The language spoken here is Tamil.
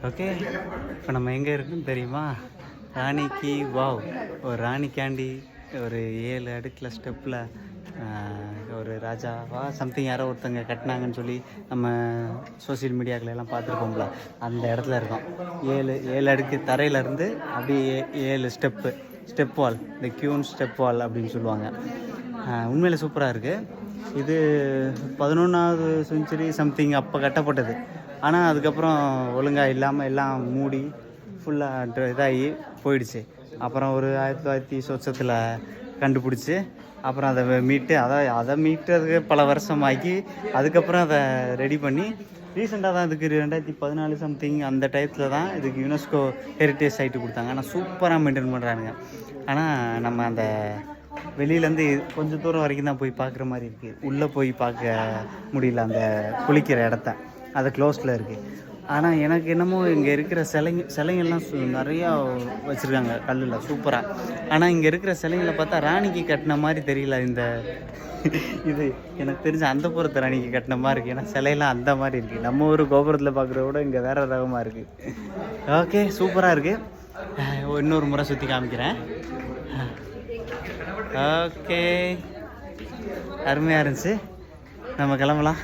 ஓகே, இப்போ நம்ம எங்கே இருக்குன்னு தெரியுமா? ராணிக்கு வாவ், ஒரு ராணிக்காண்டி ஒரு 7 அடுக்கில் ஸ்டெப்பில் ஒரு ராஜாவா சம்திங் யாரோ ஒருத்தங்க கட்டினாங்கன்னு சொல்லி நம்ம சோசியல் மீடியாக்களெல்லாம் பார்த்துருக்கோம்ல, அந்த இடத்துல இருக்கோம். 7 அடுக்கு தரையிலேருந்து அப்படியே 7 ஸ்டெப் வால், இந்த கியூன் ஸ்டெப் வால் அப்படின்னு சொல்லுவாங்க. உண்மையில் சூப்பராக இருக்குது. இது 11வது செஞ்சுரி சம்திங் அப்போ கட்டப்பட்டது. ஆனால் அதுக்கப்புறம் ஒழுங்காக இல்லாமல் எல்லாம் மூடி ஃபுல்லாக இதாகி போயிடுச்சு. அப்புறம் ஒரு 1900 சொச்சத்தில் கண்டுபிடிச்சி அப்புறம் அதை மீட்டு அதை மீட்டதுக்கு பல வருஷம் ஆக்கி அதுக்கப்புறம் அதை ரெடி பண்ணி ரீசெண்டாக தான் இதுக்கு 2014 சம்திங் அந்த டயத்தில் தான் இதுக்கு யுனெஸ்கோ ஹெரிட்டேஜ் சைட்டு கொடுத்தாங்க. ஆனால் சூப்பராக மெயின்டைன் பண்ணுறானுங்க. ஆனால் நம்ம அந்த வெளியிலேருந்து கொஞ்சம் தூரம் வரைக்கும் தான் போய் பார்க்குற மாதிரி இருக்குது. உள்ளே போய் பார்க்க முடியல அந்த குளிக்கிற இடத்த, அது க்ளோஸில் இருக்குது. ஆனால் எனக்கு என்னமோ இங்கே இருக்கிற சிலைங்கள்லாம் நிறையா வச்சுருக்காங்க கல்லில் சூப்பராக. ஆனால் இங்கே இருக்கிற சிலைங்களை பார்த்தா ராணிக்கு கட்டின மாதிரி தெரியல. இது எனக்கு தெரிஞ்ச அந்தப்புறத்து ராணிக்கு கட்டின மாதிரி இருக்குது. ஏன்னா சிலையெல்லாம் அந்த மாதிரி இருக்குது. நம்ம ஒரு கோபுரத்தில் பார்க்குறத விட இங்கே வேறு ரகமாக இருக்குது. ஓகே, சூப்பராக இருக்குது. இன்னொரு முறை சுற்றி காமிக்கிறேன். ஓகே, அருமையாக இருந்துச்சு. நம்ம கிளம்பலாம்.